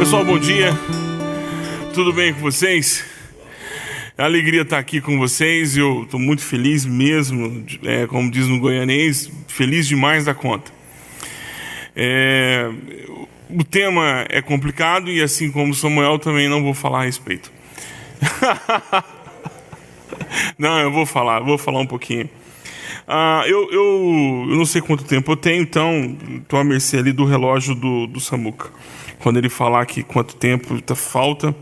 Pessoal, bom dia. Tudo bem com vocês? É uma alegria estar aqui com vocês. Eu estou muito feliz mesmo, como diz no goianês, feliz demais da conta. O tema é complicado e, assim como Samuel, também não vou falar a respeito. Não, eu vou falar um pouquinho. Eu não sei quanto tempo eu tenho, então estou à mercê ali do relógio do Samuca. Quando ele falar aqui quanto tempo falta.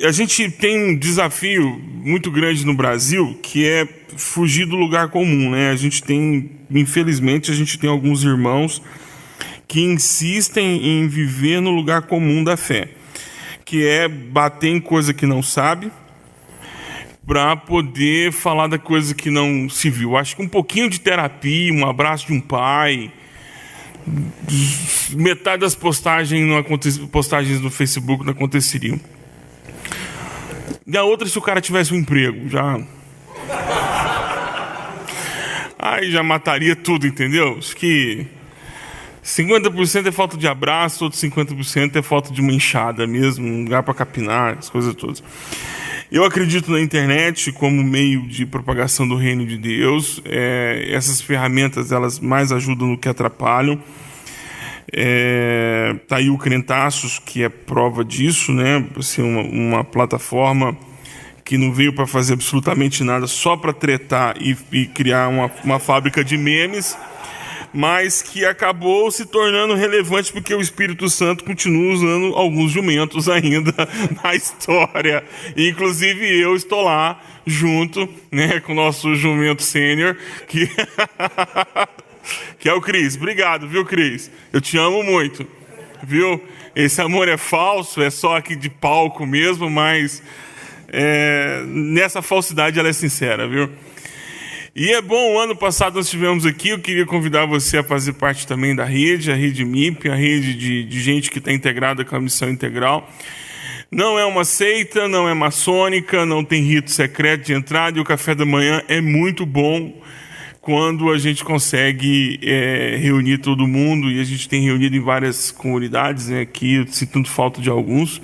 A gente tem um desafio muito grande no Brasil, que é fugir do lugar comum, né? Infelizmente, a gente tem alguns irmãos que insistem em viver no lugar comum da fé, que é bater em coisa que não sabe, para poder falar da coisa que não se viu. Acho que um pouquinho de terapia, um abraço de um pai, metade das postagens no Facebook não aconteceriam. E a outra, se o cara tivesse um emprego, aí já mataria tudo, entendeu? Acho que 50% é falta de abraço, outros 50% é falta de uma enxada mesmo, um lugar para capinar, as coisas todas. Eu acredito na internet como meio de propagação do reino de Deus. Essas ferramentas, elas mais ajudam do que atrapalham. Tá aí o Crentaços, que é prova disso, né? Assim, uma plataforma que não veio para fazer absolutamente nada, só para tretar e criar uma fábrica de memes, mas que acabou se tornando relevante porque o Espírito Santo continua usando alguns jumentos ainda na história. E, inclusive, eu estou lá junto, né, com o nosso jumento sênior, que é o Cris. Obrigado, viu, Cris? Eu te amo muito, viu? Esse amor é falso, é só aqui de palco mesmo, mas nessa falsidade ela é sincera, viu? E é bom, o ano passado nós estivemos aqui, eu queria convidar você a fazer parte também da rede, a rede MIP, a rede de gente que está integrada com a missão integral. Não é uma seita, não é maçônica, não tem rito secreto de entrada, e o café da manhã é muito bom quando a gente consegue reunir todo mundo, e a gente tem reunido em várias comunidades, né, aqui, eu sinto falta de alguns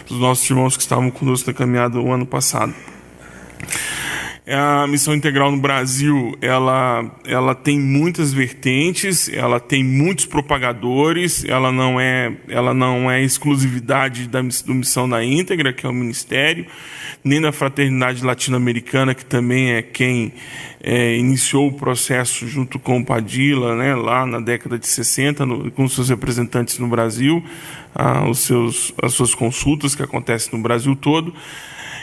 dos nossos irmãos que estavam conosco na caminhada o ano passado. A missão integral no Brasil, ela tem muitas vertentes, ela tem muitos propagadores, ela não é exclusividade do Missão na Íntegra, que é o ministério, nem da Fraternidade Latino-Americana, que também é quem iniciou o processo junto com o Padilla, né, lá na década de 60, com seus representantes no Brasil, as suas consultas que acontecem no Brasil todo.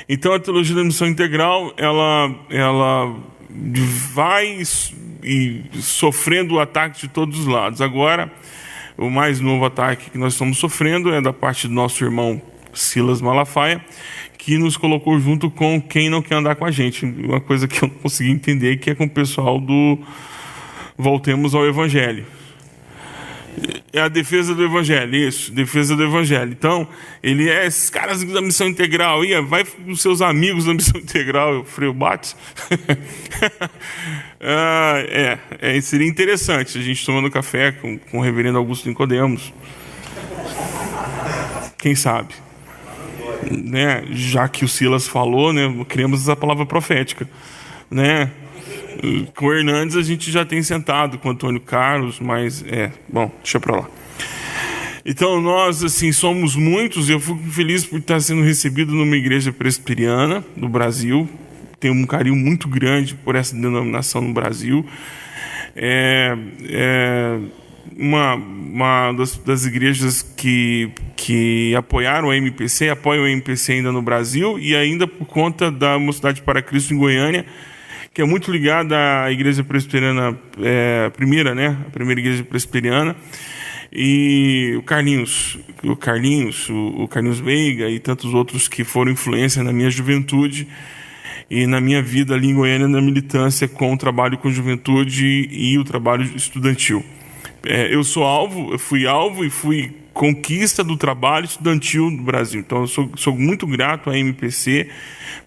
Então, a teologia da missão integral, ela vai sofrendo o ataque de todos os lados. Agora, o mais novo ataque que nós estamos sofrendo é da parte do nosso irmão Silas Malafaia, que nos colocou junto com quem não quer andar com a gente. Uma coisa que eu não consegui entender, que é com o pessoal do Voltemos ao Evangelho. É a defesa do Evangelho, isso, defesa do Evangelho. Então, ele esses caras da missão integral, vai com os seus amigos da missão integral, o Frei Bates. Seria interessante a gente tomando café com o reverendo Augusto Nicodemos. Quem sabe? Né? Já que o Silas falou, né, criamos essa palavra profética, né? Com o Hernandes a gente já tem sentado, com o Antônio Carlos, mas deixa pra lá. Então nós, assim, somos muitos. Eu fico feliz por estar sendo recebido numa igreja presbiteriana do Brasil. Tenho um carinho muito grande por essa denominação no Brasil. Uma das igrejas que apoiam o MPC ainda no Brasil, e ainda por conta da Mocidade para Cristo em Goiânia, que é muito ligada à igreja presbiteriana primeira, né? A primeira igreja presbiteriana. E o Carlinhos Veiga e tantos outros que foram influência na minha juventude e na minha vida ali em Goiânia, na militância com o trabalho com juventude e o trabalho estudantil. Eu fui alvo e fui conquista do trabalho estudantil no Brasil. Então eu sou muito grato à MPC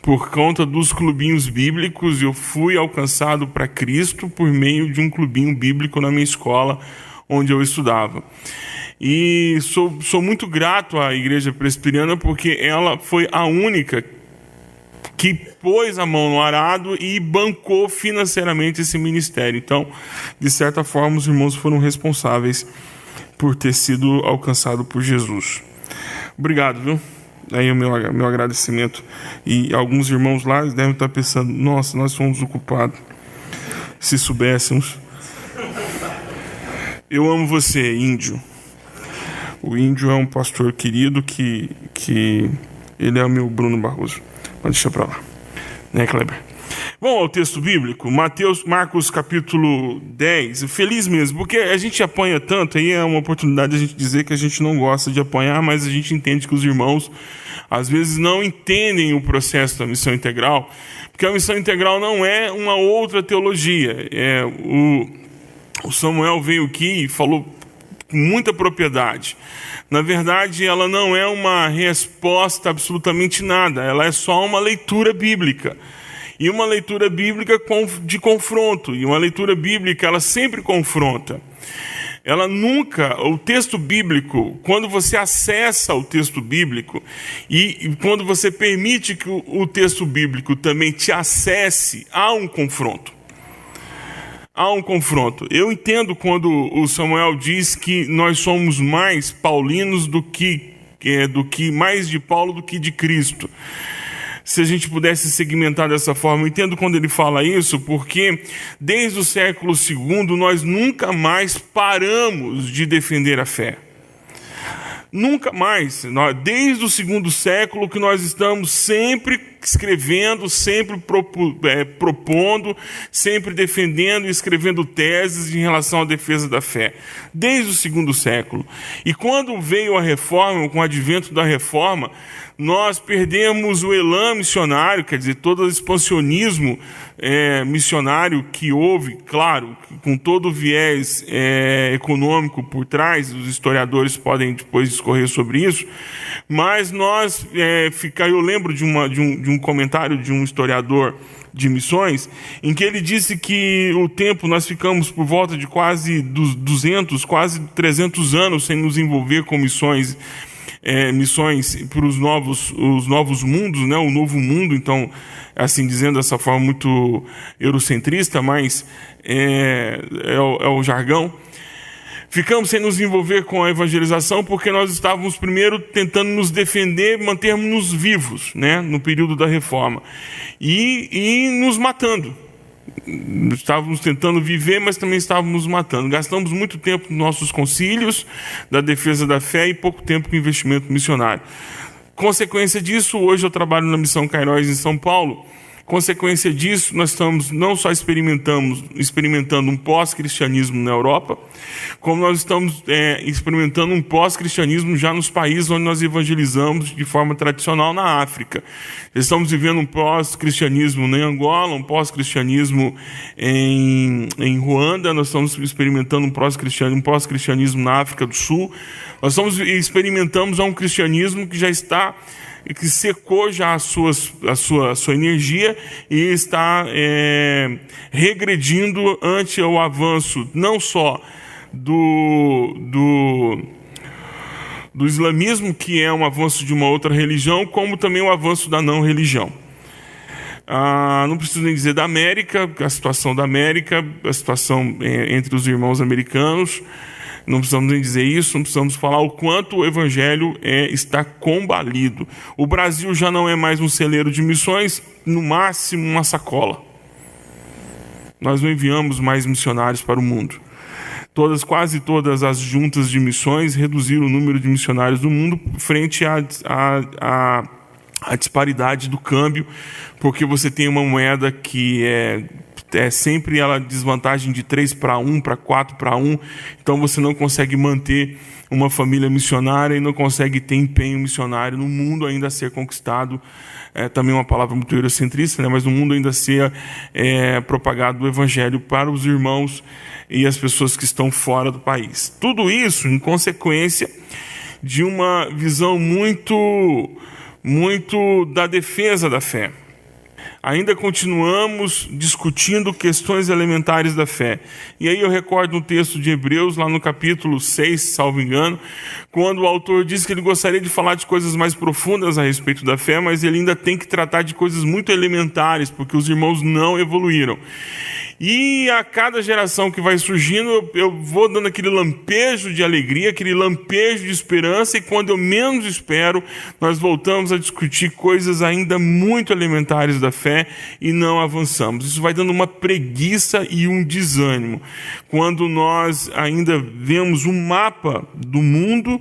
por conta dos clubinhos bíblicos. Eu fui alcançado para Cristo por meio de um clubinho bíblico na minha escola, onde eu estudava. E sou muito grato à Igreja Presbiteriana, porque ela foi a única que pôs a mão no arado e bancou financeiramente esse ministério. Então, de certa forma, os irmãos foram responsáveis por ter sido alcançado por Jesus. Obrigado, viu? Aí o meu agradecimento. E alguns irmãos lá devem estar pensando: nossa, nós fomos ocupados. Se soubéssemos. Eu amo você, índio. O índio é um pastor querido que ele é o meu Bruno Barroso. Mas deixa pra lá. Né, Kleber? Bom, ao texto bíblico, Marcos capítulo 10, feliz mesmo, porque a gente apanha tanto, aí é uma oportunidade de a gente dizer que a gente não gosta de apanhar, mas a gente entende que os irmãos, às vezes, não entendem o processo da missão integral, porque a missão integral não é uma outra teologia. O Samuel veio aqui e falou com muita propriedade. Na verdade, ela não é uma resposta a absolutamente nada, ela é só uma leitura bíblica. E uma leitura bíblica de confronto. E uma leitura bíblica, ela sempre confronta. Ela nunca, o texto bíblico, quando você acessa o texto bíblico e quando você permite que o texto bíblico também te acesse, há um confronto. Há um confronto. Eu entendo quando o Samuel diz que nós somos mais paulinos do que mais de Paulo do que de Cristo. Se a gente pudesse segmentar dessa forma, eu entendo quando ele fala isso, porque desde o século II nós nunca mais paramos de defender a fé. Nunca mais. Desde o segundo século que nós estamos sempre escrevendo, sempre propondo, sempre defendendo e escrevendo teses em relação à defesa da fé. Desde o segundo século. E quando veio a reforma, com o advento da reforma, nós perdemos o elan missionário, quer dizer, todo o expansionismo missionário que houve, claro, com todo o viés econômico por trás, os historiadores podem depois discorrer sobre isso, mas nós, eu lembro de um comentário de um historiador de missões, em que ele disse que o tempo, nós ficamos por volta de quase 200, quase 300 anos sem nos envolver com missões para os novos mundos, né? O novo mundo, então, assim dizendo dessa forma muito eurocentrista, mas é o jargão. Ficamos sem nos envolver com a evangelização porque nós estávamos primeiro tentando nos defender, mantermos-nos vivos, né? No período da reforma, e nos matando. Estávamos tentando viver, mas também estávamos matando. Gastamos muito tempo nos nossos concílios da defesa da fé e pouco tempo com investimento missionário. Consequência disso, hoje eu trabalho na Missão Cairóis em São Paulo. Consequência disso, nós estamos não só experimentando um pós-cristianismo na Europa, como nós estamos experimentando um pós-cristianismo já nos países onde nós evangelizamos de forma tradicional na África. Estamos vivendo um pós-cristianismo em Angola, um pós-cristianismo em Ruanda, nós estamos experimentando um pós-cristianismo na África do Sul. Nós experimentamos um cristianismo que secou já a sua energia e está regredindo ante o avanço não só do islamismo, que é um avanço de uma outra religião, como também o avanço da não religião. Não preciso nem dizer da América, a situação da América, a situação entre os irmãos americanos. Não precisamos nem dizer isso, não precisamos falar o quanto o evangelho está combalido. O Brasil já não é mais um celeiro de missões, no máximo uma sacola. Nós não enviamos mais missionários para o mundo. Quase todas as juntas de missões reduziram o número de missionários do mundo frente à disparidade do câmbio, porque você tem uma moeda que é sempre ela desvantagem de 3 para 1, para 4 para 1, então você não consegue manter uma família missionária e não consegue ter empenho missionário no mundo ainda a ser conquistado, também uma palavra muito eurocentrista, né? Mas no mundo ainda a ser propagado o evangelho para os irmãos e as pessoas que estão fora do país. Tudo isso em consequência de uma visão muito da defesa da fé. ainda continuamos discutindo questões elementares da fé. E aí eu recordo um texto de Hebreus, lá no capítulo 6, salvo engano, quando o autor diz que ele gostaria de falar de coisas mais profundas a respeito da fé, mas ele ainda tem que tratar de coisas muito elementares, porque os irmãos não evoluíram. E a cada geração que vai surgindo, eu vou dando aquele lampejo de alegria, aquele lampejo de esperança, e quando eu menos espero, nós voltamos a discutir coisas ainda muito elementares da fé e não avançamos. Isso vai dando uma preguiça e um desânimo. Quando nós ainda vemos um mapa do mundo,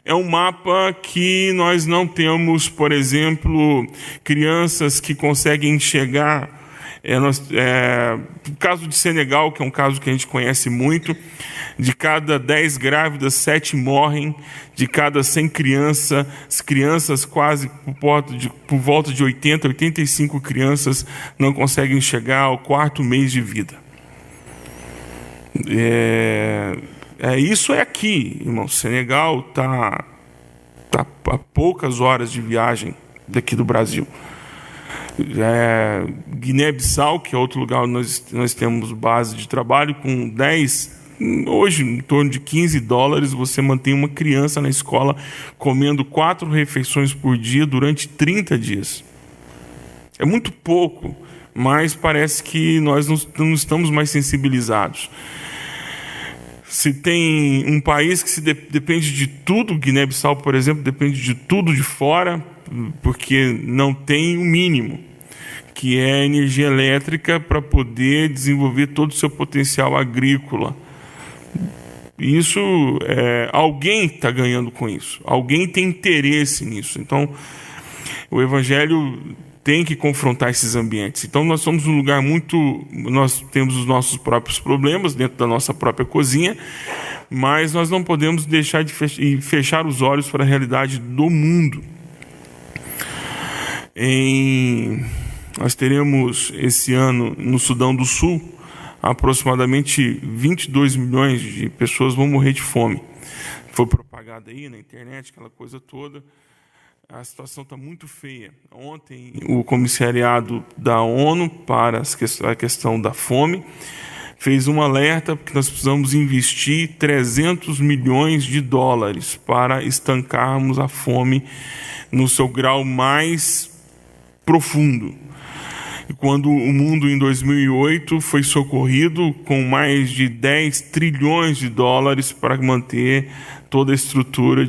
é um mapa que nós não temos, por exemplo, crianças que conseguem enxergar. O caso de Senegal, que é um caso que a gente conhece muito, de cada 10 grávidas, 7 morrem, de cada 100 crianças, as crianças quase por volta de 80, 85 crianças não conseguem chegar ao 4º mês de vida. Isso é aqui, irmão. Senegal está a poucas horas de viagem daqui do Brasil. Guiné-Bissau, que é outro lugar onde nós temos base de trabalho, com 10, hoje em torno de $15, você mantém uma criança na escola comendo 4 refeições por dia durante 30 dias. É muito pouco, mas parece que nós não estamos mais sensibilizados. Se tem um país que depende de tudo, Guiné-Bissau, por exemplo, depende de tudo de fora, porque não tem o mínimo, que é a energia elétrica para poder desenvolver todo o seu potencial agrícola. Isso, alguém está ganhando com isso, alguém tem interesse nisso. Então, o Evangelho tem que confrontar esses ambientes. Então, nós somos um lugar nós temos os nossos próprios problemas dentro da nossa própria cozinha, mas nós não podemos deixar de fechar os olhos para a realidade do mundo. Nós teremos esse ano no Sudão do Sul aproximadamente 22 milhões de pessoas vão morrer de fome. Foi propagado aí na internet, aquela coisa toda. A situação está muito feia. Ontem o comissariado da ONU para a questão da fome fez um alerta que nós precisamos investir $300 milhões para estancarmos a fome no seu grau mais profundo. Quando o mundo em 2008 foi socorrido com mais de $10 trilhões para manter toda a estrutura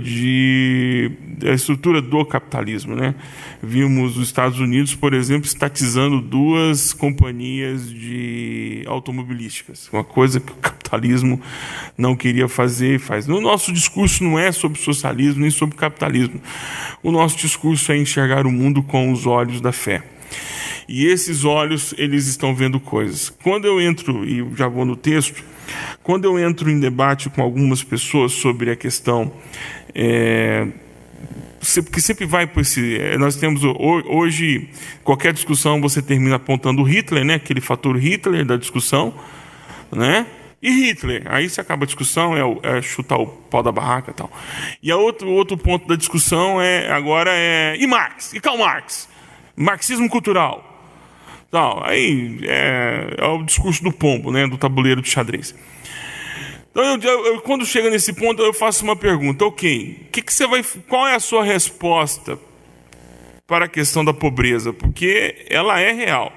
do capitalismo, né? Vimos os Estados Unidos, por exemplo, estatizando 2 companhias de automobilísticas, uma coisa que o capitalismo não queria fazer e faz. O nosso discurso não é sobre socialismo nem sobre capitalismo. O nosso discurso é enxergar o mundo com os olhos da fé. E esses olhos, eles estão vendo coisas. Quando eu entro, e já vou no texto, quando eu entro em debate com algumas pessoas sobre a questão, porque sempre vai por esse... Nós temos hoje, qualquer discussão você termina apontando Hitler, né? Aquele fator Hitler da discussão, né? E Hitler, aí se acaba a discussão, é chutar o pau da barraca e tal. E outro ponto da discussão agora e Marx, e Karl Marx, marxismo cultural. Então, aí é o discurso do pombo, né, do tabuleiro de xadrez. Então, eu, quando chega nesse ponto, eu faço uma pergunta. Ok, qual é a sua resposta para a questão da pobreza? Porque ela é real.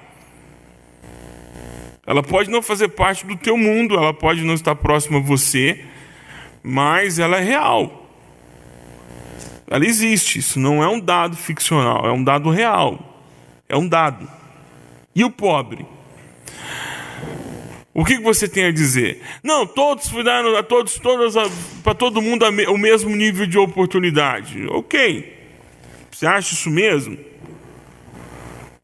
Ela pode não fazer parte do teu mundo, ela pode não estar próxima a você, mas ela é real. Ela existe, isso não é um dado ficcional, é um dado real. É um dado. E o pobre? O que você tem a dizer? Não, todos deram para todo mundo o mesmo nível de oportunidade. Ok. Você acha isso mesmo?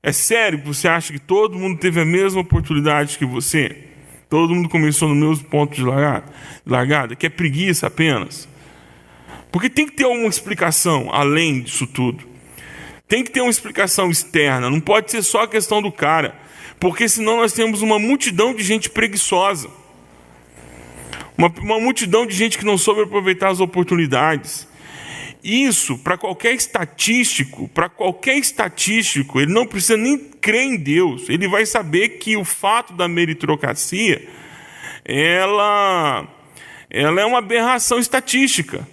É sério que você acha que todo mundo teve a mesma oportunidade que você? Todo mundo começou no mesmo ponto de largada? Que é preguiça apenas? Porque tem que ter uma explicação além disso tudo. Tem que ter uma explicação externa. Não pode ser só a questão do cara. Porque senão nós temos uma multidão de gente preguiçosa. Uma multidão de gente que não soube aproveitar as oportunidades. Isso, para qualquer estatístico, ele não precisa nem crer em Deus. Ele vai saber que o fato da meritocracia, ela é uma aberração estatística.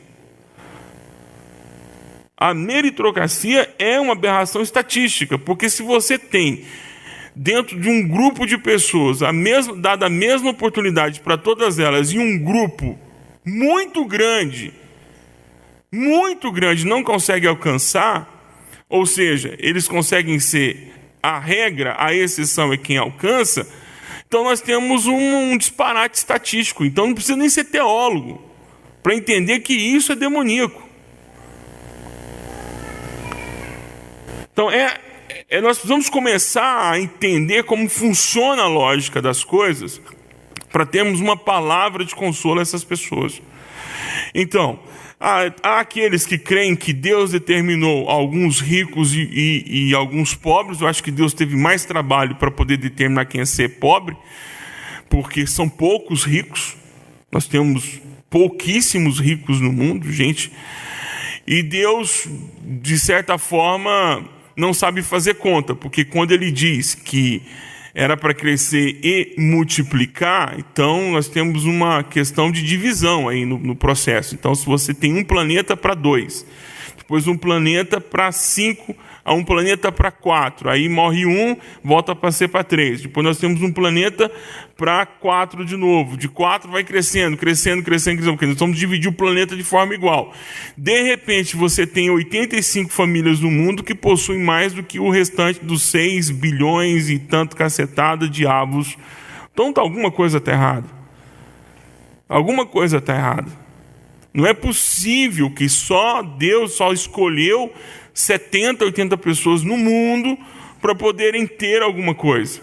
A meritocracia é uma aberração estatística, porque se você tem, dentro de um grupo de pessoas, dada a mesma oportunidade para todas elas, e um grupo muito grande não consegue alcançar, ou seja, eles conseguem ser a regra, a exceção é quem alcança, então nós temos um disparate estatístico. Então não precisa nem ser teólogo para entender que isso é demoníaco. Então nós precisamos começar a entender como funciona a lógica das coisas para termos uma palavra de consolo a essas pessoas. Então, há aqueles que creem que Deus determinou alguns ricos e alguns pobres. Eu acho que Deus teve mais trabalho para poder determinar quem é ser pobre, porque são poucos ricos. Nós temos pouquíssimos ricos no mundo, gente. E Deus, de certa forma, não sabe fazer conta, porque quando Ele diz que era para crescer e multiplicar, então nós temos uma questão de divisão aí no processo. Então, se você tem um planeta para 2, depois um planeta para 5, a um planeta para 4, aí morre um, volta para ser para 3. Depois nós temos um planeta para 4 de novo. De 4 vai crescendo, porque nós vamos dividir o planeta de forma igual. De repente, você tem 85 famílias no mundo que possuem mais do que o restante dos 6 bilhões e tanto cacetada de avos. Então, alguma coisa está errada. Alguma coisa está errada. Não é possível que Deus só escolheu 70, 80 pessoas no mundo para poderem ter alguma coisa.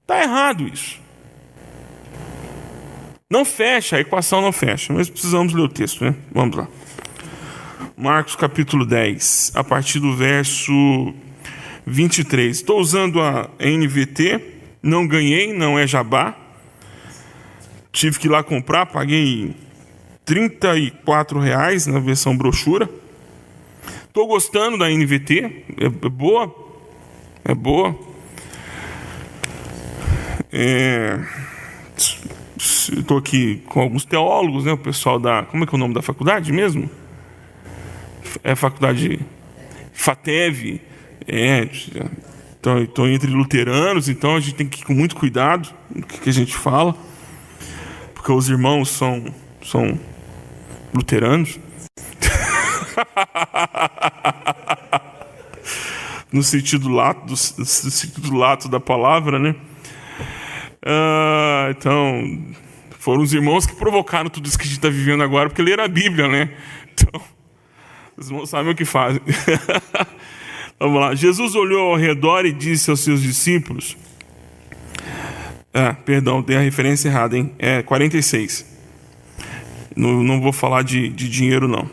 Está errado isso. Não fecha, a equação não fecha. Mas precisamos ler o texto, né? Vamos lá. Marcos capítulo 10, a partir do verso 23. Estou usando a NVT, não ganhei, não é jabá. Tive que ir lá comprar, paguei R$34 na versão brochura. Estou gostando da NVT, é boa. Estou aqui com alguns teólogos, né? O pessoal como é que é o nome da faculdade mesmo? É a faculdade FATEV. Estou entre luteranos, então a gente tem que ir com muito cuidado no que a gente fala, porque os irmãos são luteranos. No sentido lato da palavra, né? Então, foram os irmãos que provocaram tudo isso que a gente está vivendo agora, porque leram a Bíblia, né? Então, os irmãos sabem o que fazem. Vamos lá. Jesus olhou ao redor e disse aos seus discípulos... perdão, dei a referência errada, hein? 46. Não vou falar de dinheiro, não.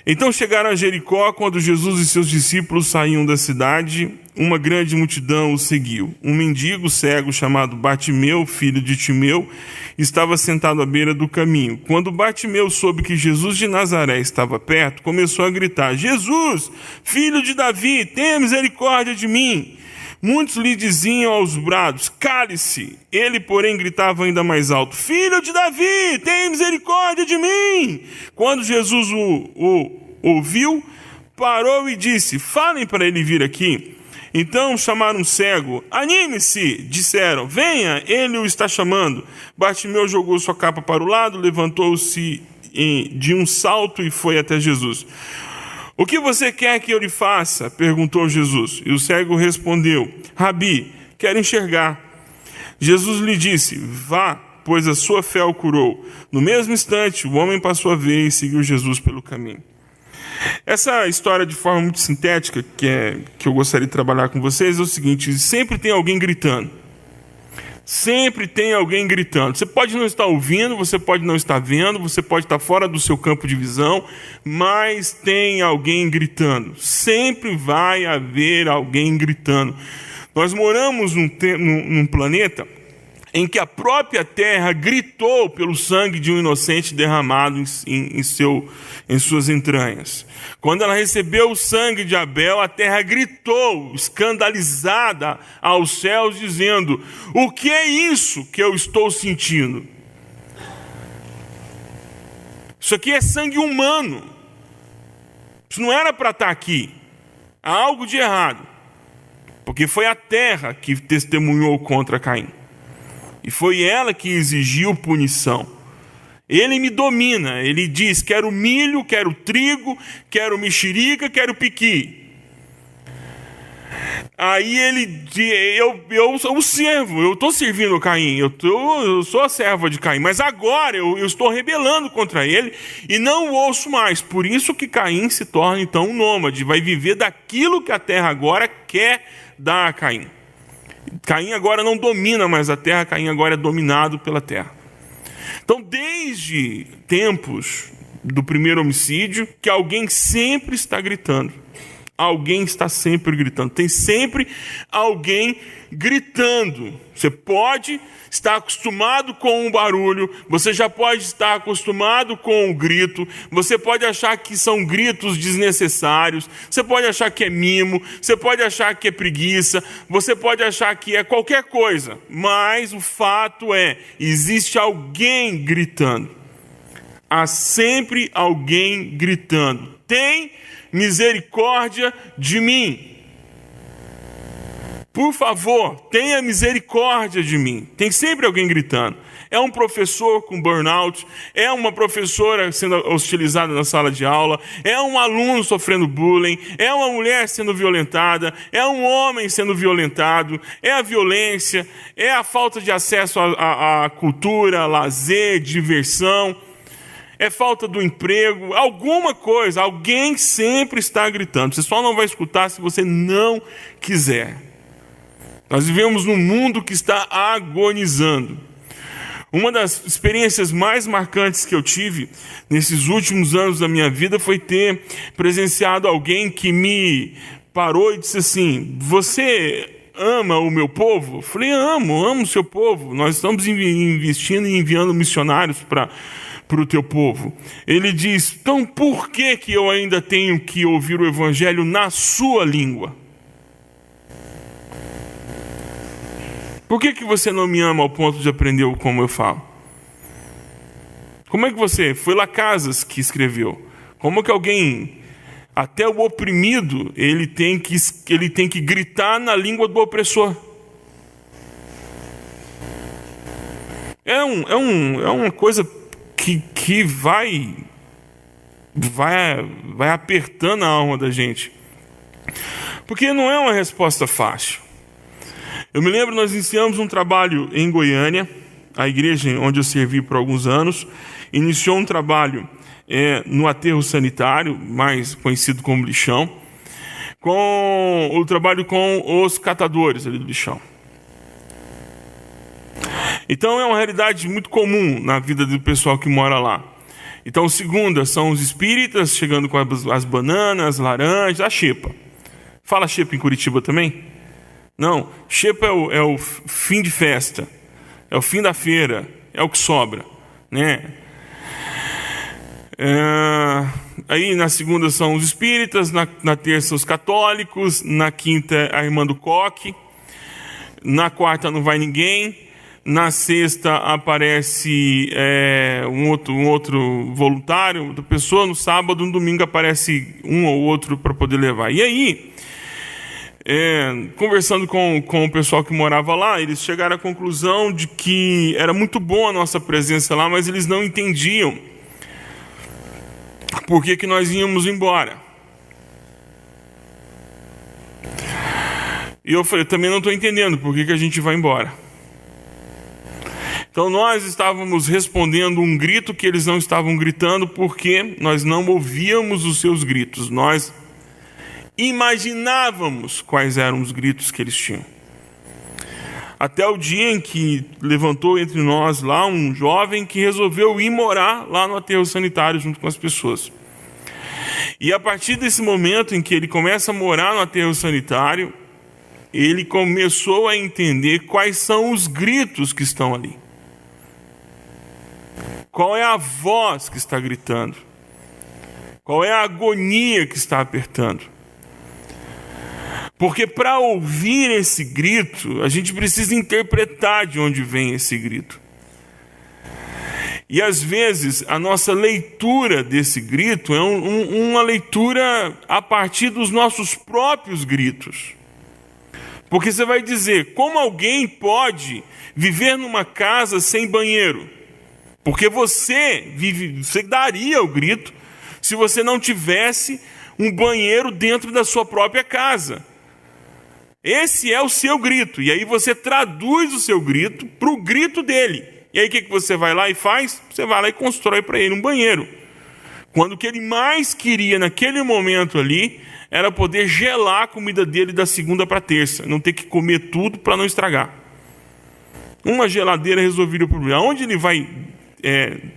Então chegaram a Jericó. Quando Jesus e seus discípulos saíam da cidade, uma grande multidão os seguiu. Um mendigo cego chamado Bartimeu, filho de Timeu, estava sentado à beira do caminho. Quando Bartimeu soube que Jesus de Nazaré estava perto, começou a gritar: Jesus, filho de Davi, tenha misericórdia de mim. Muitos lhe diziam aos brados: cale-se. Ele, porém, gritava ainda mais alto: Filho de Davi, tenha misericórdia de mim. Quando Jesus o ouviu, parou e disse: falem para ele vir aqui. Então chamaram um cego. Anime-se, disseram, venha, ele o está chamando. Bartimeu jogou sua capa para o lado, levantou-se de um salto e foi até Jesus. O que você quer que eu lhe faça? Perguntou Jesus. E o cego respondeu: Rabi, quero enxergar. Jesus lhe disse: vá, pois a sua fé o curou. No mesmo instante, o homem passou a ver e seguiu Jesus pelo caminho. Essa história, de forma muito sintética, que eu gostaria de trabalhar com vocês, é o seguinte: sempre tem alguém gritando. Sempre tem alguém gritando. Você pode não estar ouvindo, você pode não estar vendo, você pode estar fora do seu campo de visão, mas tem alguém gritando. Sempre vai haver alguém gritando. Nós moramos num planeta em que a própria terra gritou pelo sangue de um inocente derramado em suas entranhas. Quando ela recebeu o sangue de Abel, a terra gritou, escandalizada aos céus, dizendo: o que é isso que eu estou sentindo? Isso aqui é sangue humano. Isso não era para estar aqui. Há algo de errado. Porque foi a terra que testemunhou contra Caim. E foi ela que exigiu punição. Ele me domina, ele diz: quero milho, quero trigo, quero mexerica, quero piqui. Aí eu sou o servo, eu estou servindo Caim, eu sou a serva de Caim, mas agora eu estou rebelando contra ele e não o ouço mais. Por isso que Caim se torna então um nômade, vai viver daquilo que a terra agora quer dar a Caim. Caim agora não domina mais a terra, Caim agora é dominado pela terra. Então, desde tempos do primeiro homicídio, que alguém sempre está gritando. Alguém está sempre gritando. Tem sempre alguém gritando. Você pode estar acostumado com o barulho, você já pode estar acostumado com o grito, você pode achar que são gritos desnecessários, você pode achar que é mimo, você pode achar que é preguiça, você pode achar que é qualquer coisa, mas o fato é, existe alguém gritando. Há sempre alguém gritando: tem misericórdia de mim. Por favor, tenha misericórdia de mim. Tem sempre alguém gritando. É um professor com burnout, é uma professora sendo hostilizada na sala de aula, é um aluno sofrendo bullying, é uma mulher sendo violentada, é um homem sendo violentado, é a violência, é a falta de acesso à cultura, lazer, diversão, é falta do emprego, alguma coisa, alguém sempre está gritando. Você só não vai escutar se você não quiser. Nós vivemos num mundo que está agonizando. Uma das experiências mais marcantes que eu tive nesses últimos anos da minha vida foi ter presenciado alguém que me parou e disse assim: você ama o meu povo? Eu falei: amo o seu povo. Nós estamos investindo e enviando missionários para o teu povo. Ele diz: então por que eu ainda tenho que ouvir o evangelho na sua língua? Por que você não me ama ao ponto de aprender como eu falo? Como é que você... Foi Lacazes que escreveu. Como que alguém, até o oprimido, ele tem que gritar na língua do opressor? É uma coisa que vai apertando a alma da gente. Porque não é uma resposta fácil. Eu me lembro, nós iniciamos um trabalho em Goiânia, a igreja onde eu servi por alguns anos, iniciou um trabalho no aterro sanitário, mais conhecido como lixão, com o trabalho com os catadores ali do lixão. Então é uma realidade muito comum na vida do pessoal que mora lá. Então, segunda são os espíritas chegando com as bananas, laranjas, a xepa. Fala xepa em Curitiba também? Não, xepa é o fim de festa, é o fim da feira, é o que sobra, né? Aí na segunda são os espíritas, na terça os católicos, na quinta a irmã do coque, na quarta não vai ninguém, na sexta aparece um outro voluntário, outra pessoa, no sábado, no domingo aparece um ou outro para poder levar. E aí... conversando com o pessoal que morava lá, eles chegaram à conclusão de que era muito bom a nossa presença lá, mas eles não entendiam por que nós íamos embora. E eu falei: também não estou entendendo por que a gente vai embora. Então nós estávamos respondendo um grito que eles não estavam gritando, porque nós não ouvíamos os seus gritos. Nós imaginávamos quais eram os gritos que eles tinham. Até o dia em que levantou entre nós lá um jovem que resolveu ir morar lá no aterro sanitário junto com as pessoas. E a partir desse momento em que ele começa a morar no aterro sanitário, ele começou a entender quais são os gritos que estão ali. Qual é a voz que está gritando? Qual é a agonia que está apertando? Porque para ouvir esse grito, a gente precisa interpretar de onde vem esse grito. E às vezes a nossa leitura desse grito é uma leitura a partir dos nossos próprios gritos. Porque você vai dizer, como alguém pode viver numa casa sem banheiro? Porque você daria o grito se você não tivesse um banheiro dentro da sua própria casa. Esse é o seu grito. E aí você traduz o seu grito para o grito dele. E aí o que você vai lá e faz? Você vai lá e constrói para ele um banheiro. Quando o que ele mais queria naquele momento ali era poder gelar a comida dele da segunda para terça. Não ter que comer tudo para não estragar. Uma geladeira resolveria o problema. Onde ele vai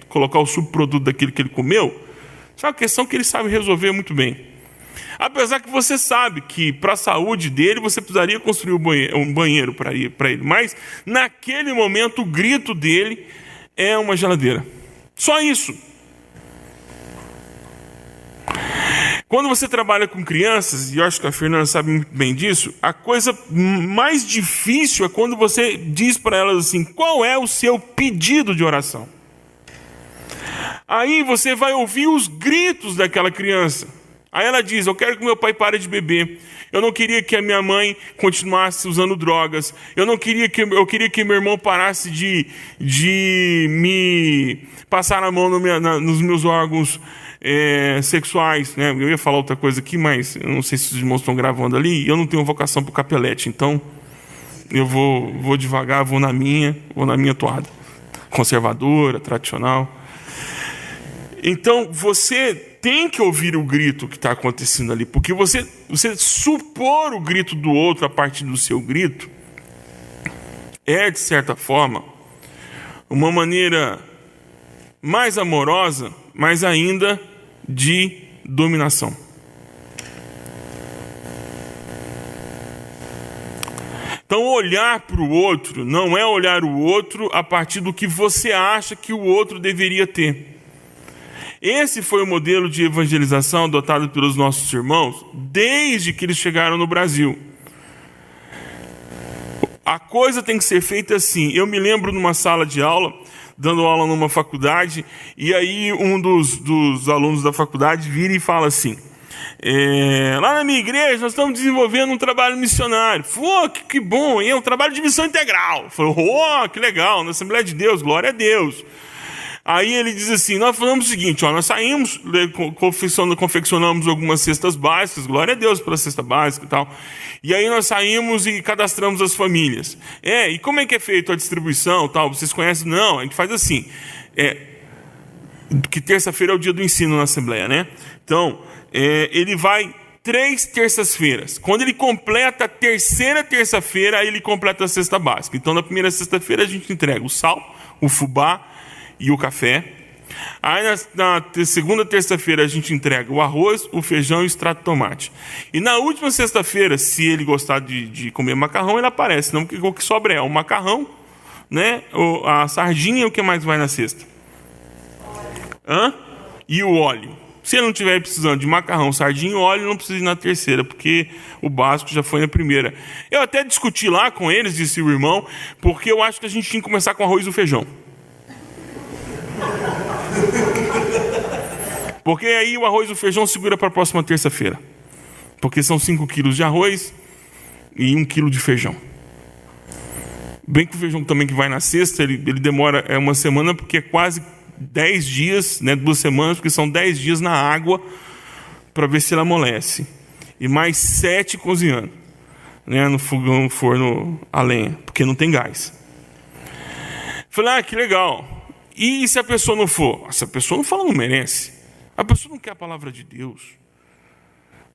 colocar o subproduto daquilo que ele comeu? Isso é uma questão que ele sabe resolver muito bem. Apesar que você sabe que para a saúde dele você precisaria construir um banheiro para ele. Mas naquele momento o grito dele é uma geladeira. Só isso. Quando você trabalha com crianças, e eu acho que a Fernanda sabe muito bem disso, a coisa mais difícil é quando você diz para elas assim, qual é o seu pedido de oração? Aí você vai ouvir os gritos daquela criança. Aí ela diz, eu quero que meu pai pare de beber. Eu não queria que a minha mãe continuasse usando drogas. Eu queria que meu irmão parasse de me passar a mão nos meus órgãos sexuais. Né? Eu ia falar outra coisa aqui, mas eu não sei se os irmãos estão gravando ali. E eu não tenho vocação para o capelete. Então, eu vou devagar, vou na minha toada. Conservadora, tradicional. Então, você tem que ouvir o grito que está acontecendo ali, porque você supor o grito do outro a partir do seu grito é, de certa forma, uma maneira mais amorosa, mas ainda de dominação. Então, olhar para o outro não é olhar o outro a partir do que você acha que o outro deveria ter. Esse foi o modelo de evangelização adotado pelos nossos irmãos desde que eles chegaram no Brasil. A coisa tem que ser feita assim. Eu me lembro numa sala de aula, dando aula numa faculdade, e aí um dos alunos da faculdade vira e fala assim, lá na minha igreja nós estamos desenvolvendo um trabalho missionário. Pô, que bom, é um trabalho de missão integral. Falou, que legal, na Assembleia de Deus, glória a Deus. Aí ele diz assim, nós falamos o seguinte, nós saímos, confeccionamos algumas cestas básicas, glória a Deus pela cesta básica e tal, e aí nós saímos e cadastramos as famílias. E como é que é feito a distribuição tal? Vocês conhecem? Não, a gente faz assim, que terça-feira é o dia do ensino na Assembleia, né? Então, ele vai 3 terças-feiras. Quando ele completa a terceira terça-feira, aí ele completa a cesta básica. Então, na primeira sexta-feira a gente entrega o sal, o fubá, e o café. Aí na segunda terça-feira a gente entrega o arroz, o feijão e o extrato de tomate. E na última sexta-feira, se ele gostar de comer macarrão, ele aparece. Não, porque o que sobra é o macarrão, né? A sardinha e o que mais vai na cesta? E o óleo. Se ele não estiver precisando de macarrão, sardinha e óleo, não precisa ir na terceira, porque o básico já foi na primeira. Eu até discuti lá com eles, disse o irmão, porque eu acho que a gente tinha que começar com arroz e o feijão. Porque aí o arroz e o feijão segura para a próxima terça-feira. Porque são 5 quilos de arroz e 1 quilo de feijão. Bem que o feijão também que vai na sexta, ele demora uma semana, porque é quase 10 dias, né, 2 semanas, porque são 10 dias na água para ver se ela amolece. E mais 7 cozinhando, né, no fogão, no forno a lenha, porque não tem gás. Falei, que legal. E se a pessoa não for? Se a pessoa não fala, não merece. A pessoa não quer a palavra de Deus.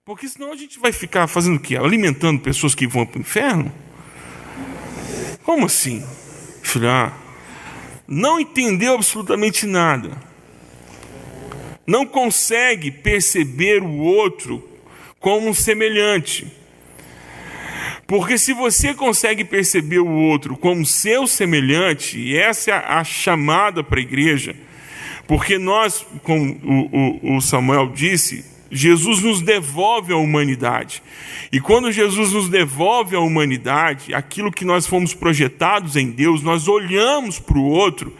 Porque senão a gente vai ficar fazendo o quê? Alimentando pessoas que vão para o inferno? Como assim? Filha, não entendeu absolutamente nada. Não consegue perceber o outro como um semelhante. Porque se você consegue perceber o outro como seu semelhante, e essa é a chamada para a igreja, porque nós, como o Samuel disse, Jesus nos devolve a humanidade. E quando Jesus nos devolve a humanidade, aquilo que nós fomos projetados em Deus, nós olhamos para o outro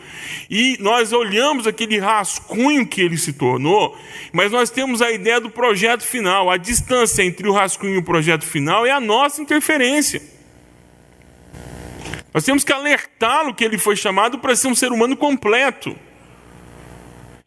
e nós olhamos aquele rascunho que ele se tornou, mas nós temos a ideia do projeto final. A distância entre o rascunho e o projeto final é a nossa interferência. Nós temos que alertá-lo que ele foi chamado para ser um ser humano completo.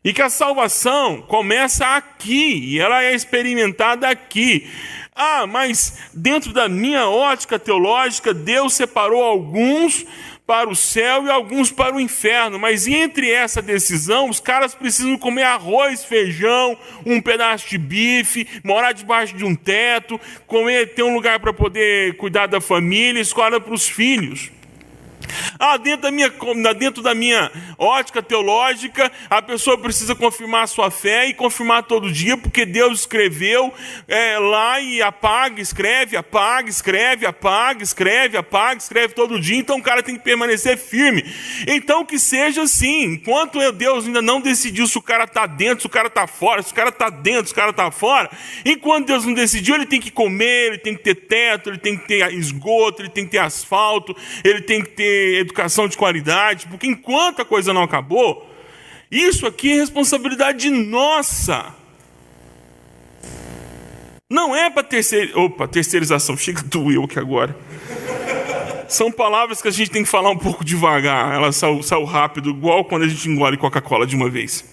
E que a salvação começa aqui, e ela é experimentada aqui. Ah, mas dentro da minha ótica teológica, Deus separou alguns para o céu e alguns para o inferno. Mas entre essa decisão, os caras precisam comer arroz, feijão, um pedaço de bife, morar debaixo de um teto, ter um lugar para poder cuidar da família, escola para os filhos. Ah, dentro da minha ótica teológica, a pessoa precisa confirmar a sua fé e confirmar todo dia, porque Deus escreveu lá e apaga, escreve todo dia, então o cara tem que permanecer firme. Então que seja assim, enquanto Deus ainda não decidiu se o cara está dentro, se o cara está fora, se o cara está dentro, se o cara está fora, enquanto Deus não decidiu, ele tem que comer, ele tem que ter teto, ele tem que ter esgoto, ele tem que ter asfalto, ele tem que ter educação de qualidade, porque enquanto a coisa não acabou, isso aqui é responsabilidade nossa. Não é para terceirização, chega doeu aqui agora. São palavras que a gente tem que falar um pouco devagar, elas saiu rápido, igual quando a gente engole Coca-Cola de uma vez.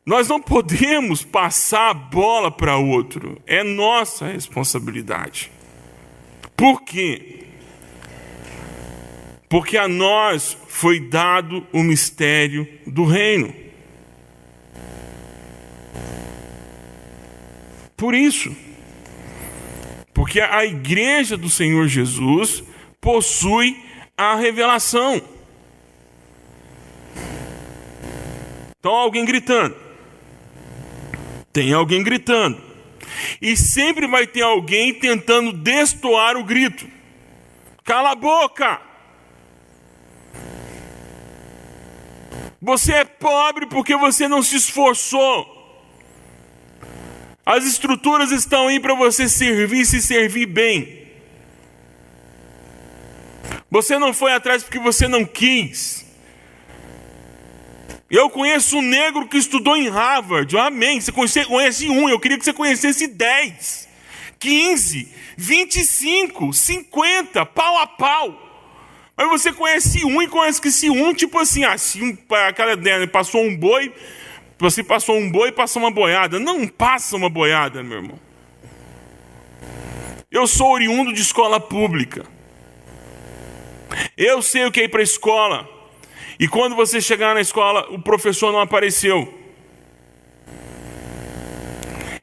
Nós não podemos passar a bola para outro, é nossa responsabilidade. Por quê? Porque a nós foi dado o mistério do reino. Por isso. Porque a igreja do Senhor Jesus possui a revelação. Então alguém gritando. Tem alguém gritando. E sempre vai ter alguém tentando destoar o grito. Cala a boca! Você é pobre porque você não se esforçou. As estruturas estão aí para você servir e se servir bem. Você não foi atrás porque você não quis. Eu conheço um negro que estudou em Harvard. Amém. Você conhece um, eu queria que você conhecesse 10, 15, 25, 50, pau a pau. Mas você conhece um e conhece que esse um, tipo assim, aquela ideia, passou um boi, você passou um boi e passou uma boiada. Não passa uma boiada, meu irmão. Eu sou oriundo de escola pública. Eu sei o que é ir para a escola. E quando você chegar na escola, o professor não apareceu.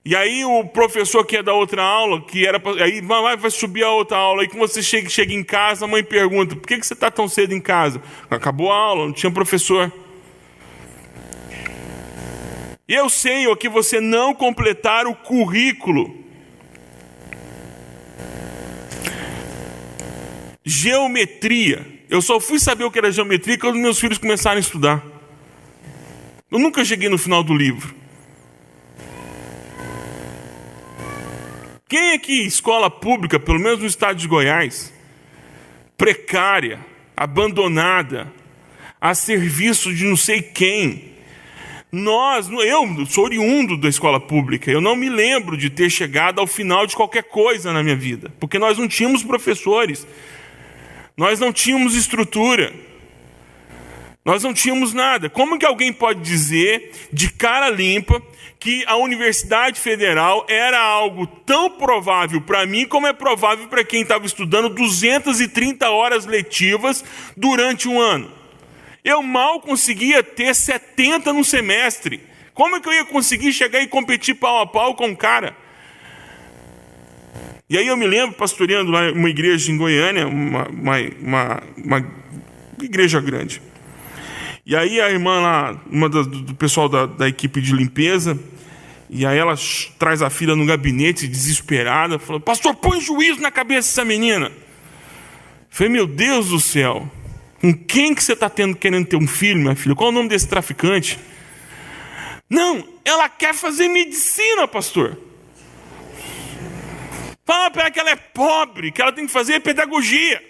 E aí o professor que é da outra aula, aí vai subir a outra aula, e quando você chega em casa, a mãe pergunta, por que você está tão cedo em casa? Acabou a aula, não tinha professor. E eu sei que você não completar o currículo. Geometria. Eu só fui saber o que era geometria quando meus filhos começaram a estudar. Eu nunca cheguei no final do livro. Quem aqui, escola pública, pelo menos no estado de Goiás, precária, abandonada, a serviço de não sei quem? Eu sou oriundo da escola pública, eu não me lembro de ter chegado ao final de qualquer coisa na minha vida, porque nós não tínhamos professores, nós não tínhamos estrutura, nós não tínhamos nada. Como que alguém pode dizer, de cara limpa, que a Universidade Federal era algo tão provável para mim como é provável para quem estava estudando 230 horas letivas durante um ano? Eu mal conseguia ter 70 no semestre. Como é que eu ia conseguir chegar e competir pau a pau com o cara? E aí eu me lembro, pastoreando lá uma igreja em Goiânia, uma igreja grande. E aí a irmã lá, uma do pessoal da equipe de limpeza, E aí ela traz a filha no gabinete, desesperada, falou: pastor, põe juízo na cabeça dessa menina. Eu falei: meu Deus do céu, com quem que você está querendo ter um filho, minha filha? Qual é o nome desse traficante? Não, ela quer fazer medicina, pastor. Fala para ela que ela é pobre, que ela tem que fazer pedagogia.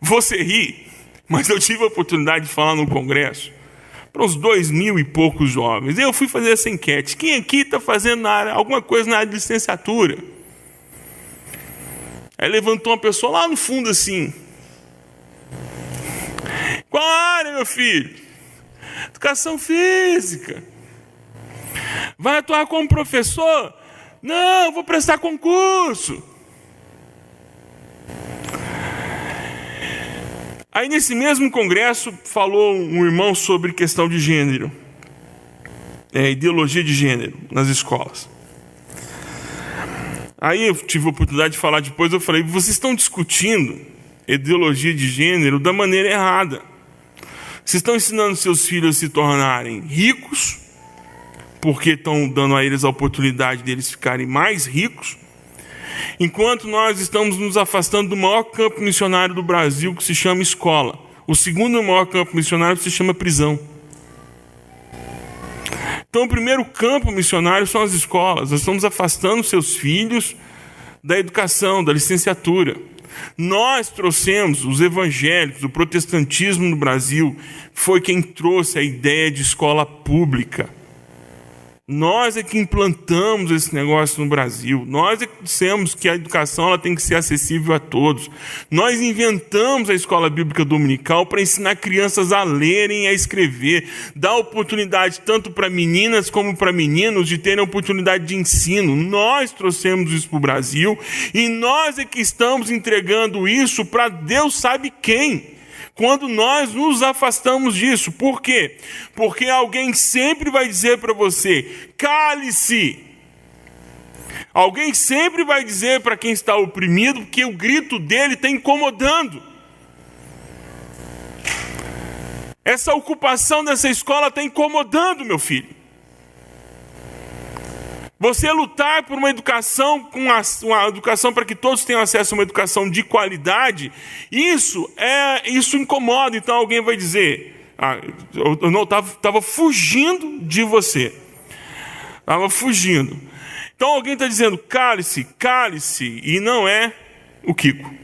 Você ri, mas eu tive a oportunidade de falar no congresso para uns 2.000 e poucos jovens. Eu fui fazer essa enquete: quem aqui está fazendo alguma coisa na área de licenciatura? Aí levantou uma pessoa lá no fundo assim: qual área, meu filho? Educação física. Vai atuar como professor? Não, vou prestar concurso. Aí nesse mesmo congresso falou um irmão sobre questão de gênero, ideologia de gênero nas escolas. Aí eu tive a oportunidade de falar depois, eu falei: vocês estão discutindo ideologia de gênero da maneira errada. Vocês estão ensinando seus filhos a se tornarem ricos, porque estão dando a eles a oportunidade deles ficarem mais ricos, enquanto nós estamos nos afastando do maior campo missionário do Brasil, que se chama escola. O segundo maior campo missionário se chama prisão. Então o primeiro campo missionário são as escolas. Nós estamos afastando seus filhos da educação, da licenciatura. Nós trouxemos os evangélicos, o protestantismo no Brasil foi quem trouxe a ideia de escola pública. Nós é que implantamos esse negócio no Brasil. Nós é que dissemos que a educação ela tem que ser acessível a todos. Nós inventamos a escola bíblica dominical para ensinar crianças a lerem e a escrever. Dar oportunidade tanto para meninas como para meninos de terem oportunidade de ensino. Nós trouxemos isso para o Brasil e nós é que estamos entregando isso para Deus sabe quem. Quando nós nos afastamos disso. Por quê? Porque alguém sempre vai dizer para você: cale-se. Alguém sempre vai dizer para quem está oprimido que o grito dele está incomodando. Essa ocupação dessa escola está incomodando, meu filho. Você lutar por uma educação, uma educação para que todos tenham acesso a uma educação de qualidade, isso incomoda. Então alguém vai dizer: eu não estava fugindo de você. Estava fugindo. Então alguém está dizendo: cale-se, cale-se, e não é o Kiko.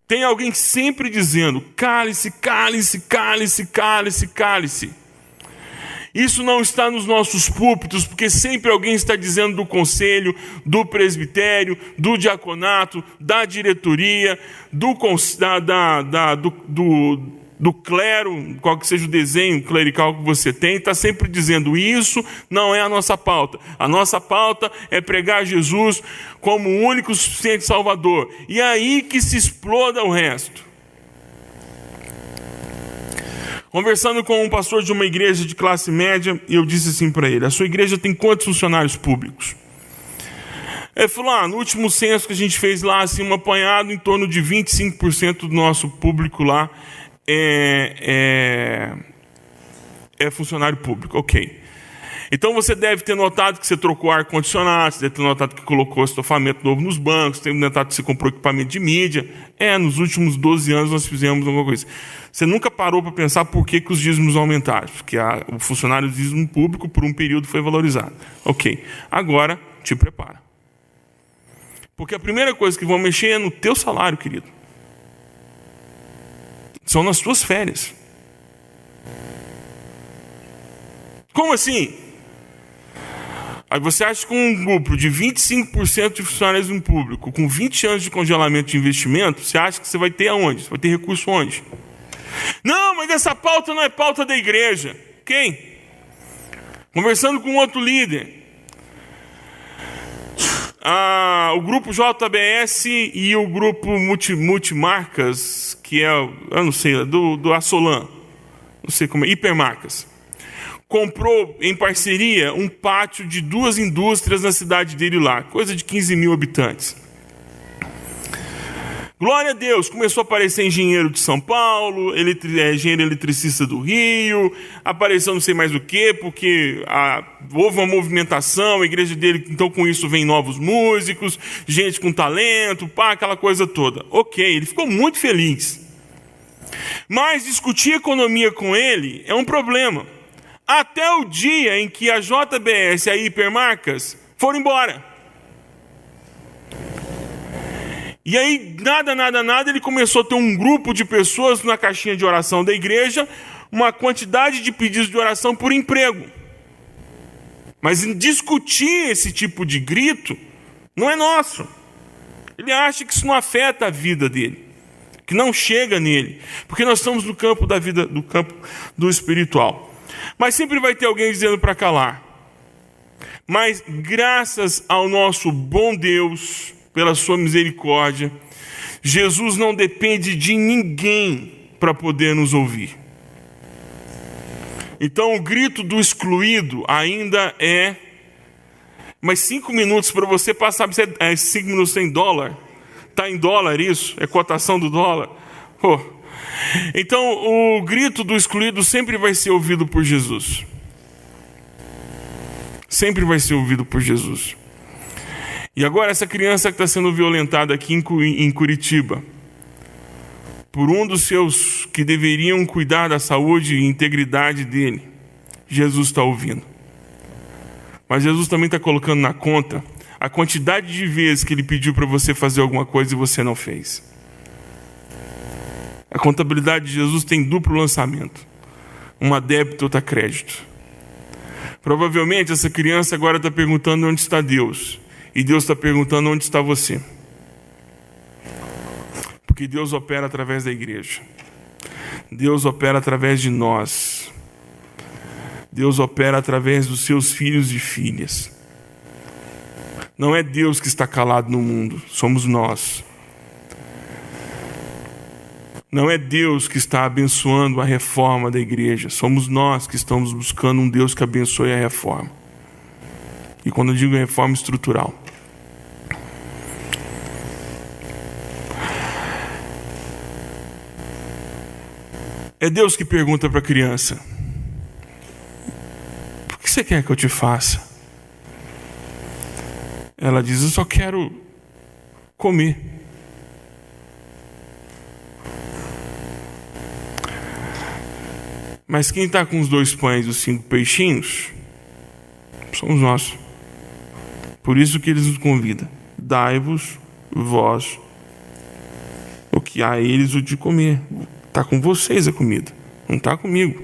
Tem alguém sempre dizendo: cale-se, cale-se, cale-se, cale-se, cale-se. Isso não está nos nossos púlpitos, porque sempre alguém está dizendo do conselho, do presbitério, do diaconato, da diretoria, do clero, qual que seja o desenho clerical que você tem, está sempre dizendo: isso não é a nossa pauta. A nossa pauta é pregar Jesus como o único suficiente Salvador. E é aí que se exploda o resto. Conversando com um pastor de uma igreja de classe média, eu disse assim para ele: a sua igreja tem quantos funcionários públicos? Ele falou: no último censo que a gente fez lá, assim, um apanhado, em torno de 25% do nosso público lá é funcionário público. Ok. Então você deve ter notado que você trocou ar-condicionado, você deve ter notado que colocou estofamento novo nos bancos, deve ter notado que você comprou equipamento de mídia. Nos últimos 12 anos nós fizemos alguma coisa. Você nunca parou para pensar por que os dízimos aumentaram? Porque o funcionário público por um período foi valorizado. Ok. Agora, te prepara. Porque a primeira coisa que vão mexer é no teu salário, querido. São nas tuas férias. Como assim? Aí você acha que um grupo de 25% de funcionários no público, com 20 anos de congelamento de investimento, você acha que você vai ter aonde? Você vai ter recurso onde? Não, mas essa pauta não é pauta da igreja. Quem? Conversando com outro líder. O grupo JBS e o grupo Multimarcas, que é, eu não sei, do Assolan, não sei como é, Hipermarcas, comprou em parceria um pátio de 2 indústrias na cidade dele lá, coisa de 15 mil habitantes. Glória a Deus, começou a aparecer engenheiro de São Paulo, engenheiro eletricista do Rio, apareceu não sei mais o quê, porque houve uma movimentação, a igreja dele, então com isso vem novos músicos, gente com talento, aquela coisa toda. Ok, ele ficou muito feliz. Mas discutir economia com ele é um problema. Até o dia em que a JBS e a Hipermarcas foram embora. E aí, nada, ele começou a ter um grupo de pessoas na caixinha de oração da igreja, uma quantidade de pedidos de oração por emprego. Mas em discutir esse tipo de grito, não é nosso. Ele acha que isso não afeta a vida dele, que não chega nele, porque nós estamos no campo da vida, no campo do espiritual. Mas sempre vai ter alguém dizendo para calar. Mas graças ao nosso bom Deus, pela sua misericórdia, Jesus não depende de ninguém para poder nos ouvir. Então o grito do excluído ainda é... Mas 5 minutos para você passar, 5 minutos em dólar. Está em dólar isso? É cotação do dólar? Então o grito do excluído sempre vai ser ouvido por Jesus. Sempre vai ser ouvido por Jesus. E agora essa criança que está sendo violentada aqui em Curitiba, por um dos seus que deveriam cuidar da saúde e integridade dele, Jesus está ouvindo. Mas Jesus também está colocando na conta a quantidade de vezes que ele pediu para você fazer alguma coisa e você não fez. A contabilidade de Jesus tem duplo lançamento. Uma débito, outra crédito. Provavelmente essa criança agora está perguntando onde está Deus. E Deus está perguntando onde está você. Porque Deus opera através da igreja. Deus opera através de nós. Deus opera através dos seus filhos e filhas. Não é Deus que está calado no mundo, somos nós. Não é Deus que está abençoando a reforma da igreja, somos nós que estamos buscando um Deus que abençoe a reforma. E quando eu digo reforma estrutural, é Deus que pergunta para a criança: por que você quer que eu te faça? Ela diz: eu só quero comer. Mas quem está com os 2 pães e os 5 peixinhos somos nós. Por isso que eles nos convidam: dai-vos vós o que há a eles o de comer. Está com vocês a comida, não está comigo.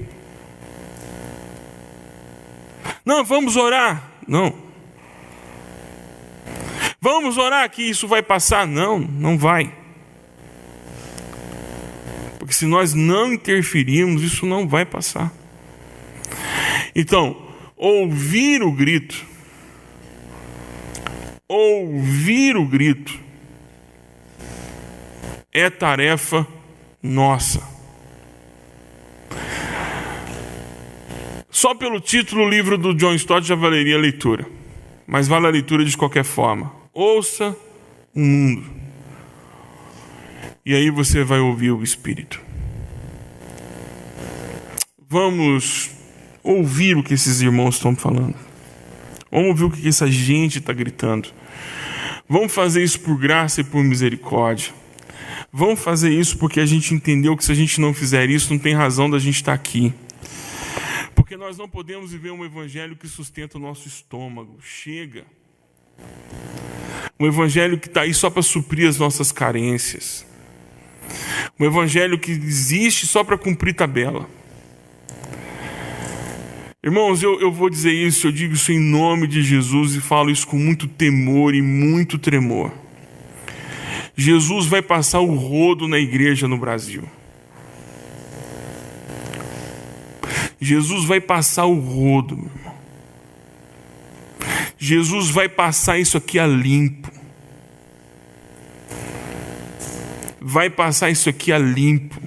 Não, vamos orar. Não. Vamos orar que isso vai passar. Não, não vai. Porque se nós não interferirmos, isso não vai passar. Então, ouvir o grito é tarefa nossa. Só pelo título, o livro do John Stott já valeria a leitura, mas vale a leitura de qualquer forma. Ouça o mundo, e aí você vai ouvir o Espírito. Vamos ouvir o que esses irmãos estão falando. Vamos ouvir o que essa gente está gritando. Vamos fazer isso por graça e por misericórdia. Vamos fazer isso porque a gente entendeu que se a gente não fizer isso, não tem razão da gente estar aqui. Porque nós não podemos viver um evangelho que sustenta o nosso estômago. Chega. Um evangelho que está aí só para suprir as nossas carências. Um evangelho que existe só para cumprir tabela. Irmãos, eu vou dizer isso, eu digo isso em nome de Jesus e falo isso com muito temor e muito tremor. Jesus vai passar o rodo na igreja no Brasil. Jesus vai passar o rodo, meu irmão. Jesus vai passar isso aqui a limpo. Vai passar isso aqui a limpo.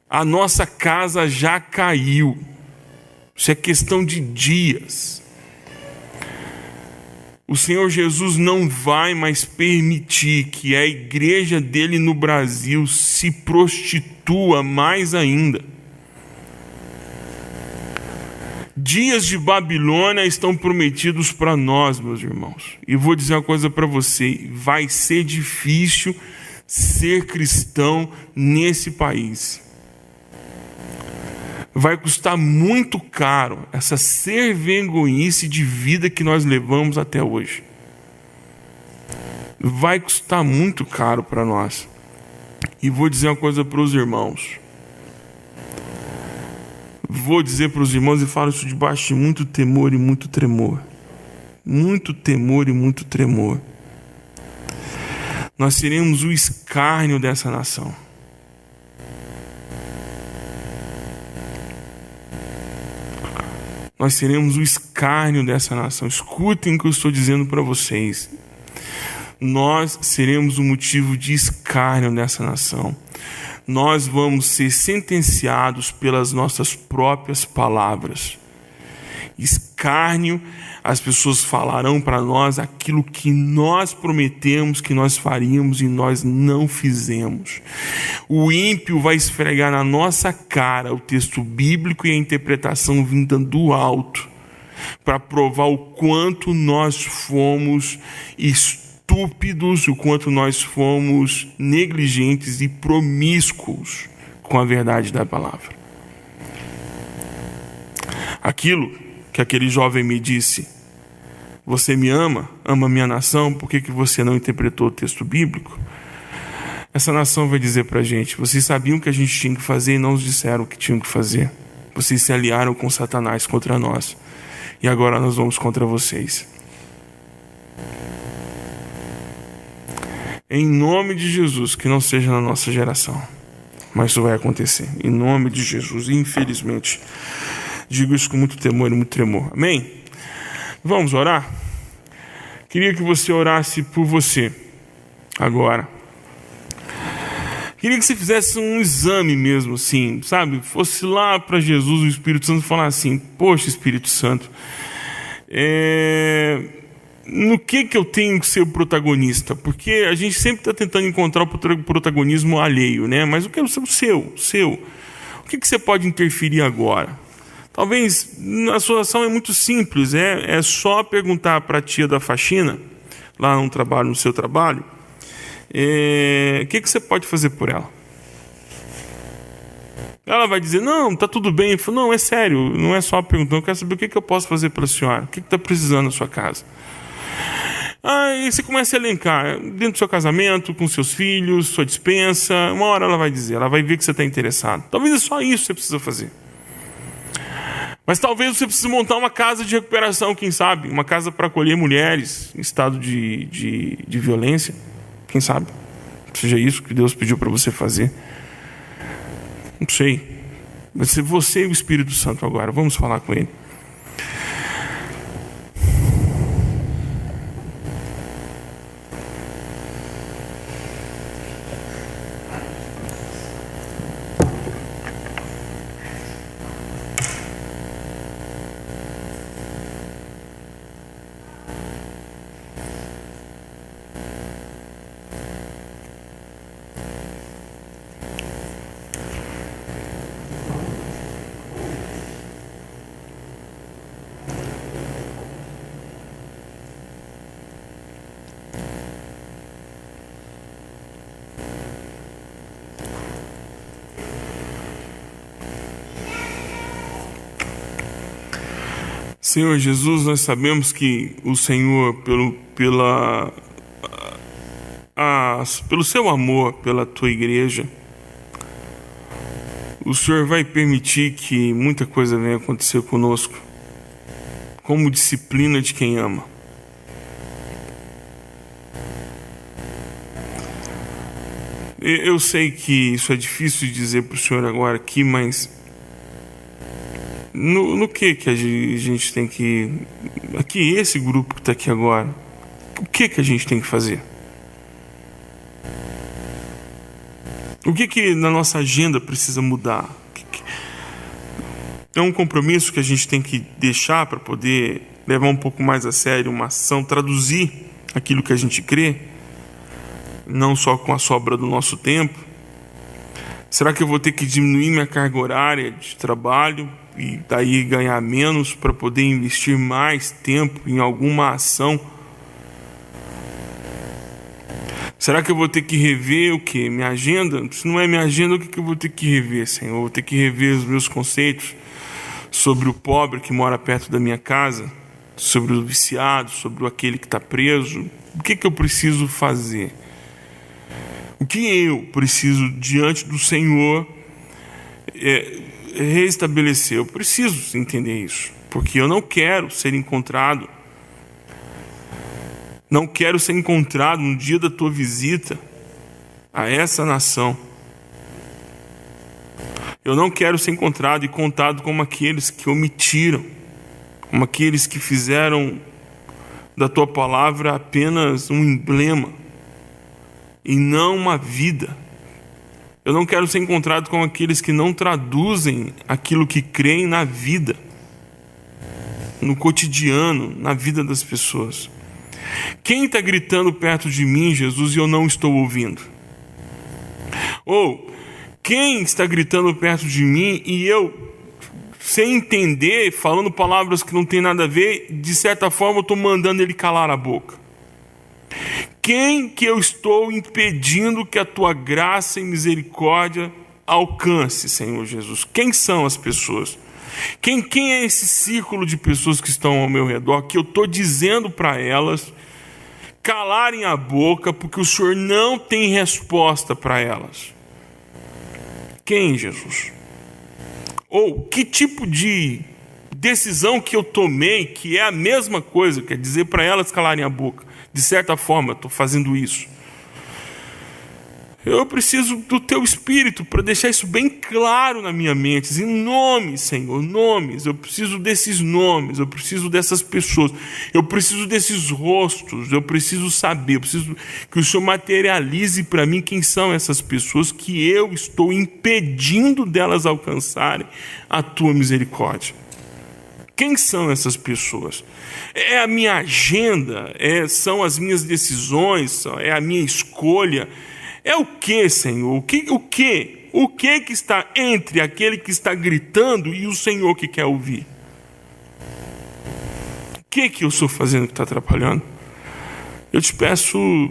A nossa casa já caiu. Isso é questão de dias. O Senhor Jesus não vai mais permitir que a igreja dele no Brasil se prostitua mais ainda. Dias de Babilônia estão prometidos para nós, meus irmãos. E vou dizer uma coisa para você: vai ser difícil ser cristão nesse país. Vai custar muito caro essa servengoice de vida que nós levamos até hoje. Vai custar muito caro para nós. E vou dizer uma coisa para os irmãos. Vou dizer para os irmãos e falo isso debaixo de muito temor e muito tremor. Muito temor e muito tremor. Nós seremos o escárnio dessa nação. Nós seremos o escárnio dessa nação. Escutem o que eu estou dizendo para vocês. Nós seremos o motivo de escárnio dessa nação. Nós vamos ser sentenciados pelas nossas próprias palavras. Escárnio, as pessoas falarão para nós aquilo que nós prometemos que nós faríamos e nós não fizemos. O ímpio vai esfregar na nossa cara o texto bíblico e a interpretação vinda do alto, para provar o quanto nós fomos estúpidos, o quanto nós fomos negligentes e promíscuos com a verdade da palavra. Aquilo que aquele jovem me disse: você me ama, ama a minha nação, por que você não interpretou o texto bíblico? Essa nação vai dizer para a gente: vocês sabiam o que a gente tinha que fazer e não nos disseram o que tinham que fazer. Vocês se aliaram com Satanás contra nós, e agora nós vamos contra vocês. Em nome de Jesus, que não seja na nossa geração, mas isso vai acontecer, em nome de Jesus. Infelizmente, digo isso com muito temor e muito tremor. Amém? Vamos orar? Queria que você orasse por você agora. Queria que você fizesse um exame mesmo, assim, sabe? Fosse lá para Jesus, o Espírito Santo, falar assim: poxa, Espírito Santo, no que eu tenho que ser o protagonista? Porque a gente sempre está tentando encontrar o protagonismo alheio, né? Mas eu quero ser o seu. O que você pode interferir agora? Talvez a sua ação é muito simples, é só perguntar para a tia da faxina, lá no seu trabalho, o que você pode fazer por ela? Ela vai dizer: não, está tudo bem. Eu falo: não, é sério, não é só perguntar, eu quero saber o que eu posso fazer pela senhora, o que está precisando na sua casa. Aí você começa a elencar, dentro do seu casamento, com seus filhos, sua despensa. Uma hora ela vai dizer, ela vai ver que você está interessado. Talvez é só isso que você precisa fazer. Mas talvez você precise montar uma casa de recuperação, quem sabe? Uma casa para acolher mulheres em estado de violência. Quem sabe? Seja isso que Deus pediu para você fazer. Não sei. Vai ser você e o Espírito Santo agora. Vamos falar com Ele. Senhor Jesus, nós sabemos que o Senhor, pelo seu amor pela tua igreja, o Senhor vai permitir que muita coisa venha acontecer conosco, como disciplina de quem ama. Eu sei que isso é difícil de dizer para o Senhor agora aqui, mas no que a gente tem que... Aqui, esse grupo que está aqui agora, o que a gente tem que fazer? O que na nossa agenda precisa mudar? É um compromisso que a gente tem que deixar para poder levar um pouco mais a sério uma ação, traduzir aquilo que a gente crê, não só com a sobra do nosso tempo? Será que eu vou ter que diminuir minha carga horária de trabalho e daí ganhar menos para poder investir mais tempo em alguma ação? Será que eu vou ter que rever o quê? Minha agenda? Se não é minha agenda, o que eu vou ter que rever, Senhor? Eu vou ter que rever os meus conceitos sobre o pobre que mora perto da minha casa, sobre o viciado, sobre aquele que está preso. O que eu preciso fazer? O que eu preciso diante do Senhor restabelecer? Eu preciso entender isso, porque eu não quero ser encontrado. Não quero ser encontrado no dia da tua visita a essa nação. Eu não quero ser encontrado e contado como aqueles que omitiram, como aqueles que fizeram da tua palavra apenas um emblema e não uma vida. Eu não quero ser encontrado com aqueles que não traduzem aquilo que creem na vida, no cotidiano, na vida das pessoas. Quem está gritando perto de mim, Jesus, e eu não estou ouvindo? Ou quem está gritando perto de mim e eu, sem entender, falando palavras que não tem nada a ver, de certa forma eu estou mandando ele calar a boca? Quem que eu estou impedindo que a tua graça e misericórdia alcance, Senhor Jesus? Quem são as pessoas? Quem é esse círculo de pessoas que estão ao meu redor, que eu estou dizendo para elas calarem a boca, porque o Senhor não tem resposta para elas? Quem, Jesus? Ou que tipo de decisão que eu tomei, que é a mesma coisa, quer dizer para elas calarem a boca? De certa forma, eu estou fazendo isso. Eu preciso do teu Espírito para deixar isso bem claro na minha mente. Em nomes, Senhor, nomes. Eu preciso desses nomes, eu preciso dessas pessoas, eu preciso desses rostos, eu preciso saber, eu preciso que o Senhor materialize para mim quem são essas pessoas que eu estou impedindo delas alcançarem a tua misericórdia. Quem são essas pessoas? É a minha agenda? São as minhas decisões? É a minha escolha? É o que, Senhor? O que está entre aquele que está gritando e o Senhor que quer ouvir? O que eu estou fazendo que está atrapalhando? Eu te peço,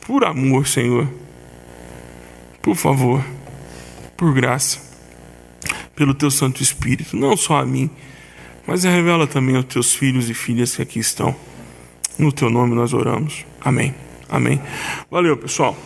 por amor, Senhor, por favor, por graça, pelo teu Santo Espírito, não só a mim, mas revela também aos teus filhos e filhas que aqui estão. No teu nome nós oramos. Amém. Amém. Valeu, pessoal.